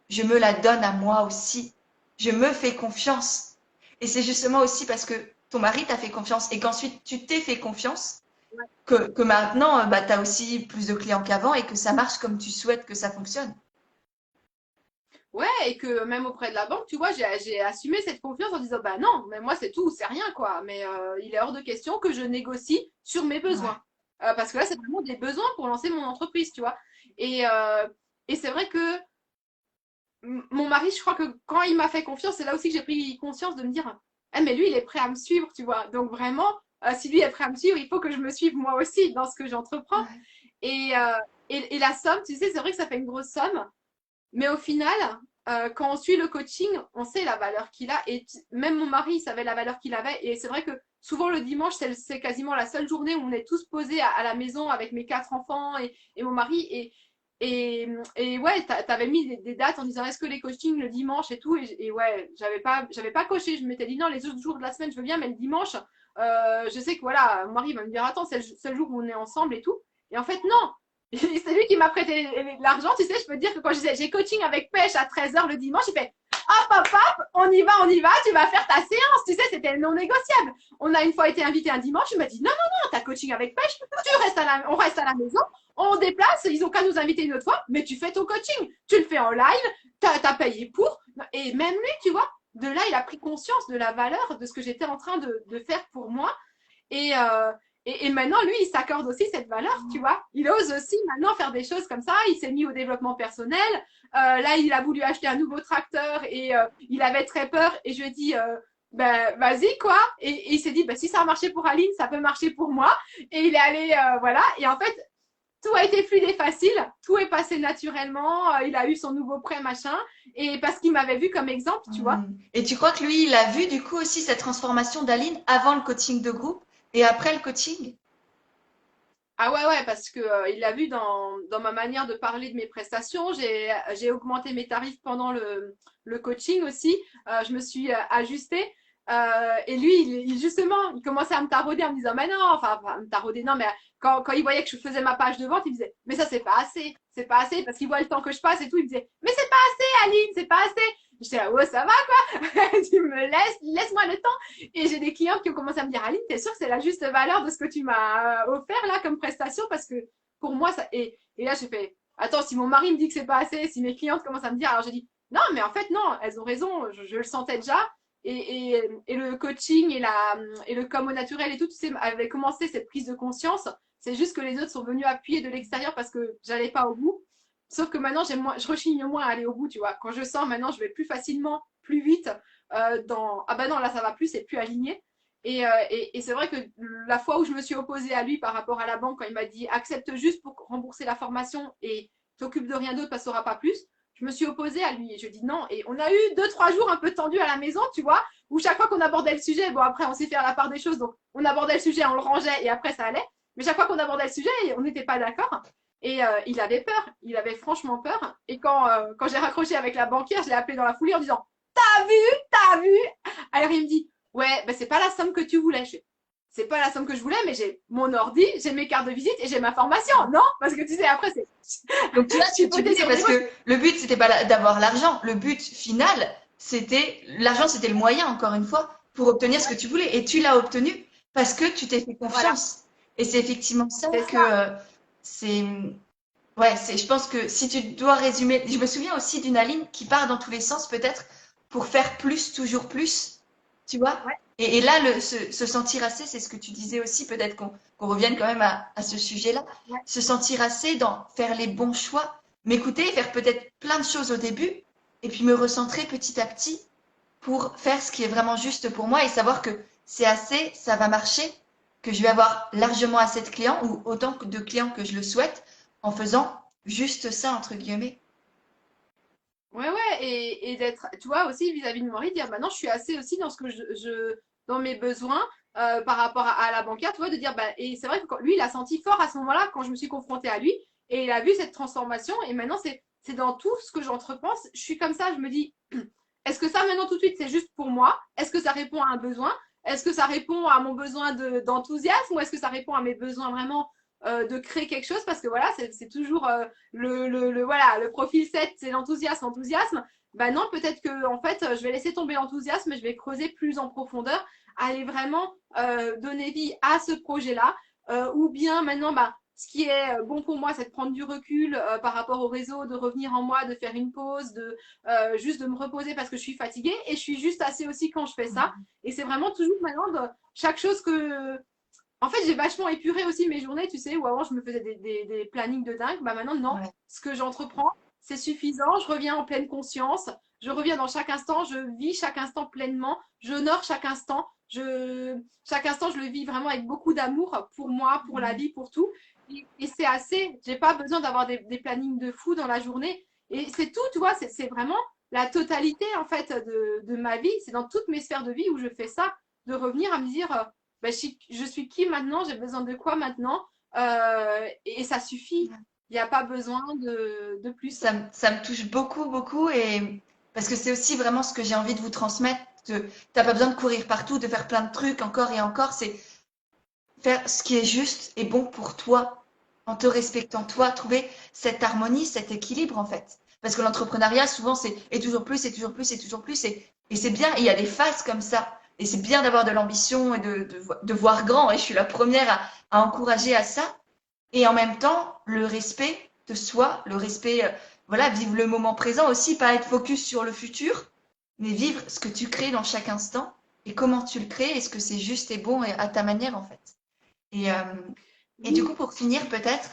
je me la donne à moi aussi. Je me fais confiance. Et c'est justement aussi parce que ton mari t'a fait confiance et qu'ensuite tu t'es fait confiance que maintenant, bah, tu as aussi plus de clients qu'avant et que ça marche comme tu souhaites que ça fonctionne. ouais, et que même auprès de la banque, tu vois, j'ai assumé cette confiance en disant, bah non, mais moi c'est tout, c'est rien, quoi. Mais il est hors de question que je négocie sur mes Ouais. besoins. Parce que là, c'est vraiment des besoins pour lancer mon entreprise, tu vois. Et, euh, et c'est vrai que mon mari, je crois que quand il m'a fait confiance, c'est là aussi que j'ai pris conscience de me dire, ah, mais lui, il est prêt à me suivre, tu vois. Donc vraiment, si lui est prêt à me suivre, il faut que je me suive moi aussi dans ce que j'entreprends. Ouais. Et, euh, et la somme, tu sais, c'est vrai que ça fait une grosse somme. Mais au final, quand on suit le coaching, on sait la valeur qu'il a. Et même mon mari, il savait la valeur qu'il avait. Et c'est vrai que souvent le dimanche, c'est quasiment la seule journée où on est tous posés à la maison avec mes 4 enfants et mon mari. Et ouais, t'avais mis des dates en disant est-ce que les coachings le dimanche et tout. Et ouais, j'avais pas coché. Je m'étais dit non, les autres jours de la semaine, je veux bien, mais le dimanche, je sais que voilà, mon mari va me dire attends, c'est le seul jour où on est ensemble et tout. Et en fait, non, c'est lui qui m'a prêté l'argent, tu sais, je peux te dire que quand je disais j'ai coaching avec pêche à 13h le dimanche, il fait hop, on y va, tu vas faire ta séance, tu sais, c'était non négociable. On a une fois été invité un dimanche, il m'a dit non, t'as coaching avec pêche, on reste à la maison, on déplace, ils ont qu'à nous inviter une autre fois, mais tu fais ton coaching, tu le fais en live, t'as payé pour, et même lui, tu vois, de là, il a pris conscience de la valeur de ce que j'étais en train de faire pour moi. Et, euh, et maintenant, lui, il s'accorde aussi cette valeur, tu vois. Il ose aussi maintenant faire des choses comme ça. Il s'est mis au développement personnel. Là, il a voulu acheter un nouveau tracteur et il avait très peur. Et je lui ai dit, ben, vas-y, quoi. Et il s'est dit, ben, si ça a marché pour Aline, ça peut marcher pour moi. Et il est allé, voilà. Et en fait, tout a été fluide et facile. Tout est passé naturellement. Il a eu son nouveau prêt, machin. Et parce qu'il m'avait vu comme exemple, tu vois. Et tu crois que lui, il a vu du coup aussi cette transformation d'Aline avant le coaching de groupe et après le coaching? Ah ouais, ouais, parce que il l'a vu dans ma manière de parler de mes prestations. J'ai augmenté mes tarifs pendant le coaching aussi. Je me suis ajustée. Et lui, justement, il commençait à me tarauder en me disant, mais non, enfin, pas me tarauder, non, mais quand il voyait que je faisais ma page de vente, il me disait, mais ça, c'est pas assez, parce qu'il voit le temps que je passe et tout, il me disait, mais c'est pas assez, Aline, c'est pas assez. J'étais là, ouais, ça va, quoi. Tu me laisse-moi le temps. Et j'ai des clients qui ont commencé à me dire, Aline, t'es sûre que c'est la juste valeur de ce que tu m'as offert là comme prestation? Parce que pour moi, ça. Et là, j'ai fait, attends, si mon mari me dit que c'est pas assez, si mes clientes commencent à me dire, alors j'ai dit, non, mais en fait, non, elles ont raison, je le sentais déjà. Et le coaching et le com au naturel et tout, tu sais, avait commencé cette prise de conscience. C'est juste que les autres sont venus appuyer de l'extérieur parce que j'allais pas au bout. Sauf que maintenant, je rechigne moins à aller au bout, tu vois. Quand je sens maintenant, je vais plus facilement, plus vite ah bah non, là, ça va plus, c'est plus aligné. Et c'est vrai que la fois où je me suis opposée à lui par rapport à la banque, quand il m'a dit accepte juste pour rembourser la formation et t'occupe de rien d'autre parce que ça aura pas plus, je me suis opposée à lui et je dis non. Et on a eu 2, 3 jours un peu tendus à la maison, tu vois, où chaque fois qu'on abordait le sujet, bon après on sait faire la part des choses, donc on abordait le sujet, on le rangeait et après ça allait. Mais chaque fois qu'on abordait le sujet, on n'était pas d'accord. Et il avait peur, il avait franchement peur. Et quand j'ai raccroché avec la banquière, je l'ai appelé dans la foulée en disant, t'as vu, t'as vu? Alors il me dit, ouais, ben c'est pas la somme que tu voulais. C'est pas la somme que je voulais, mais j'ai mon ordi, j'ai mes cartes de visite et j'ai ma formation. Non, parce que tu sais, après, c'est Donc tu vois ce que tu chipoter disais, sur des parce mots. que le but, c'était pas d'avoir l'argent. Le but final, c'était l'argent, c'était le moyen, encore une fois, pour obtenir ce que tu voulais. Et tu l'as obtenu parce que tu t'es fait Voilà, confiance. Et c'est effectivement ça c'est que ça. c'est. Ouais, je pense que si tu dois résumer, je me souviens aussi d'une Aline qui part dans tous les sens, peut-être pour faire plus, toujours plus, tu vois. Ouais, Et là, se sentir assez, c'est ce que tu disais aussi, peut-être qu'on revienne quand même à ce sujet-là. ouais. Se sentir assez dans faire les bons choix, m'écouter, faire peut-être plein de choses au début, et puis me recentrer petit à petit pour faire ce qui est vraiment juste pour moi et savoir que c'est assez, ça va marcher, que je vais avoir largement assez de clients ou autant de clients que je le souhaite en faisant juste ça, entre guillemets. Ouais, ouais, et d'être, tu vois, aussi vis-à-vis de Maurice, dire, bah non, je suis assez aussi dans ce que dans mes besoins par rapport à la banquière, tu vois, de dire, bah, et c'est vrai que lui, il a senti fort à ce moment-là quand je me suis confrontée à lui, et il a vu cette transformation, et maintenant, c'est dans tout ce que j'entreprends, je suis comme ça, je me dis, est-ce que ça, maintenant, tout de suite, c'est juste pour moi? Est-ce que ça répond à un besoin? Est-ce que ça répond à mon besoin d'enthousiasme, ou est-ce que ça répond à mes besoins vraiment de créer quelque chose? Parce que voilà, c'est toujours voilà, le profil 7, c'est l'enthousiasme, enthousiasme. Bah non, peut-être que en fait, je vais laisser tomber l'enthousiasme, je vais creuser plus en profondeur, aller vraiment donner vie à ce projet-là. Ou bien maintenant, bah, ce qui est bon pour moi, c'est de prendre du recul par rapport au réseau, de revenir en moi, de faire une pause, juste de me reposer parce que je suis fatiguée. Et je suis juste assez aussi quand je fais ça. Et c'est vraiment toujours maintenant de chaque chose que, en fait, j'ai vachement épuré aussi mes journées, tu sais, où avant je me faisais des plannings de dingue. Bah maintenant, non. Ouais. Ce que j'entreprends, c'est suffisant. Je reviens en pleine conscience. Je reviens dans chaque instant. Je vis chaque instant pleinement. J'honore chaque instant. Chaque instant, je le vis vraiment avec beaucoup d'amour pour moi, pour la vie, pour tout. Et c'est assez. J'ai pas besoin d'avoir des plannings de fou dans la journée. Et c'est tout, tu vois. C'est vraiment la totalité, en fait, de ma vie. C'est dans toutes mes sphères de vie où je fais ça. De revenir à me dire, ben, je suis qui maintenant, j'ai besoin de quoi maintenant, et ça suffit. Il n'y a pas besoin de plus. Ça me touche beaucoup, beaucoup, et parce que c'est aussi vraiment ce que j'ai envie de vous transmettre. T'as pas besoin de courir partout, de faire plein de trucs encore et encore. C'est faire ce qui est juste et bon pour toi, en te respectant toi, trouver cette harmonie, cet équilibre en fait. Parce que l'entrepreneuriat, souvent, c'est et toujours plus, et toujours plus, et toujours plus, et c'est bien, et il y a des phases comme ça. Et c'est bien d'avoir de l'ambition et de voir grand, et je suis la première à encourager à ça. Et en même temps, le respect de soi, le respect, voilà, vivre le moment présent aussi, pas être focus sur le futur, mais vivre ce que tu crées dans chaque instant et comment tu le crées, est-ce que c'est juste et bon et à ta manière en fait. Et, euh, et du Oui. coup, pour finir, peut-être,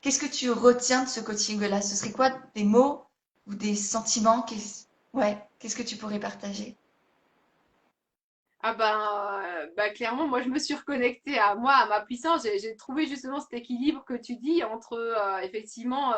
qu'est-ce que tu retiens de ce coaching-là? Ce serait quoi des mots ou des sentiments? Ouais, qu'est-ce que tu pourrais partager? Ah ben, clairement, moi, je me suis reconnectée à moi, à ma puissance. J'ai trouvé justement cet équilibre que tu dis entre effectivement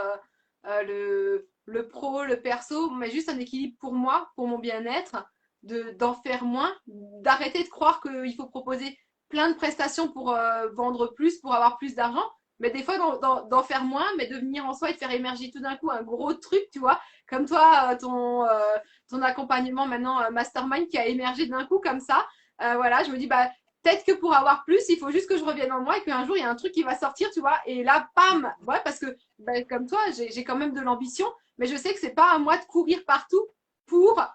le pro, le perso, mais juste un équilibre pour moi, pour mon bien-être, d'en faire moins, d'arrêter de croire qu'il faut proposer plein de prestations pour vendre plus, pour avoir plus d'argent, mais des fois d'en faire moins, mais de venir en soi et de faire émerger tout d'un coup un gros truc, tu vois, comme toi, ton accompagnement maintenant mastermind qui a émergé d'un coup comme ça. Voilà, je me dis, bah, peut-être que pour avoir plus, il faut juste que je revienne en moi et qu'un jour, il y a un truc qui va sortir, tu vois. Et là, pam, ouais, parce que, bah, comme toi, j'ai quand même de l'ambition, mais je sais que c'est pas à moi de courir partout pour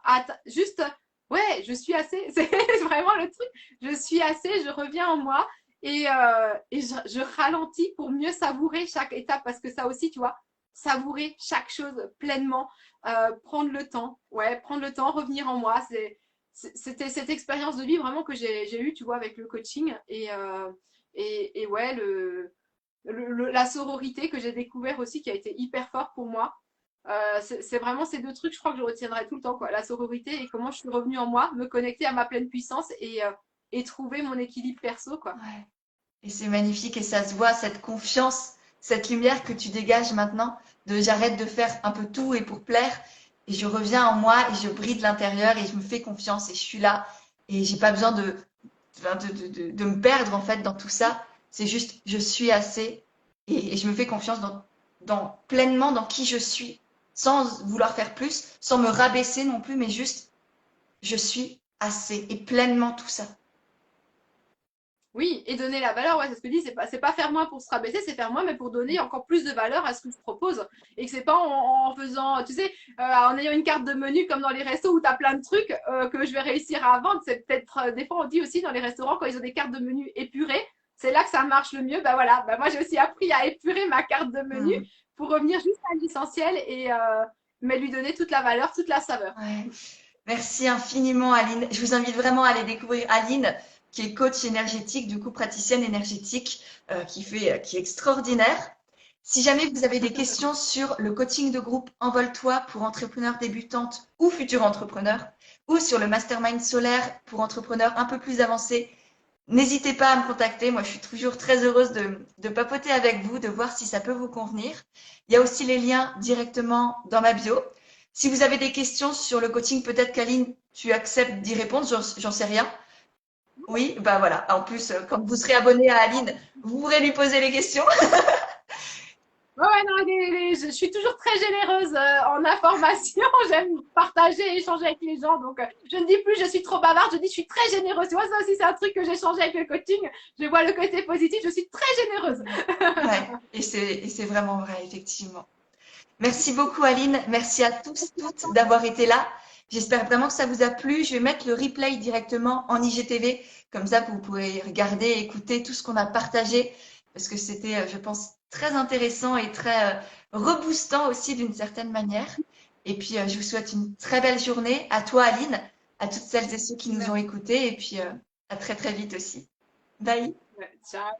juste, ouais, je suis assez, c'est vraiment le truc, je suis assez, je reviens en moi et je ralentis pour mieux savourer chaque étape parce que ça aussi, tu vois, savourer chaque chose pleinement, prendre le temps, ouais, prendre le temps, revenir en moi, c'était cette expérience de vie vraiment que j'ai eue, tu vois, avec le coaching et ouais, la sororité que j'ai découvert aussi qui a été hyper fort pour moi. C'est vraiment ces deux trucs, je crois que je retiendrai tout le temps, quoi. La sororité et comment je suis revenue en moi, me connecter à ma pleine puissance et trouver mon équilibre perso, quoi. Ouais. Et c'est magnifique et ça se voit, cette confiance, cette lumière que tu dégages maintenant, de j'arrête de faire un peu tout et pour plaire, et je reviens en moi et je brille de l'intérieur et je me fais confiance et je suis là et j'ai pas besoin de me perdre en fait dans tout ça. C'est juste, je suis assez et je me fais confiance pleinement dans qui je suis, sans vouloir faire plus, sans me rabaisser non plus, mais juste, je suis assez et pleinement tout ça. Oui, et donner la valeur, ouais, c'est ce que je dis, c'est pas faire moins pour se rabaisser, c'est faire moins, mais pour donner encore plus de valeur à ce que je propose. Et que c'est pas en faisant, tu sais, en ayant une carte de menu comme dans les restos où tu as plein de trucs que je vais réussir à vendre. C'est peut-être, des fois on dit aussi dans les restaurants, quand ils ont des cartes de menu épurées, c'est là que ça marche le mieux. Ben voilà, ben moi j'ai aussi appris à épurer ma carte de menu Hmm. pour revenir juste à l'essentiel mais lui donner toute la valeur, toute la saveur. Ouais. Merci infiniment, Aline. Je vous invite vraiment à aller découvrir Aline, qui est coach énergétique, du coup praticienne énergétique, qui est extraordinaire. Si jamais vous avez des questions sur le coaching de groupe Envole-toi pour entrepreneurs débutantes ou futurs entrepreneurs, ou sur le mastermind solaire pour entrepreneurs un peu plus avancés, n'hésitez pas à me contacter. Moi, je suis toujours très heureuse de papoter avec vous, de voir si ça peut vous convenir. Il y a aussi les liens directement dans ma bio. Si vous avez des questions sur le coaching, peut-être qu'Aline, tu acceptes d'y répondre, j'en sais rien. Oui, bah voilà. En plus, quand vous serez abonné à Aline, vous pourrez lui poser les questions. Ouais, ouais, non, je suis toujours très généreuse en information. J'aime partager et échanger avec les gens. Donc, je ne dis plus je suis trop bavarde, je dis je suis très généreuse. Tu vois, ça aussi, c'est un truc que j'ai changé avec le coaching. Je vois le côté positif, je suis très généreuse. Ouais, et c'est vraiment vrai, effectivement. Merci beaucoup, Aline. Merci à tous, toutes d'avoir été là. J'espère vraiment que ça vous a plu. Je vais mettre le replay directement en IGTV. Comme ça, vous pourrez regarder et écouter tout ce qu'on a partagé. Parce que c'était, je pense, très intéressant et très reboostant aussi d'une certaine manière. Et puis, je vous souhaite une très belle journée. À toi, Aline, à toutes celles et ceux qui nous ont Merci. écoutés. Et puis, à très, très vite aussi. Bye. Ouais, ciao.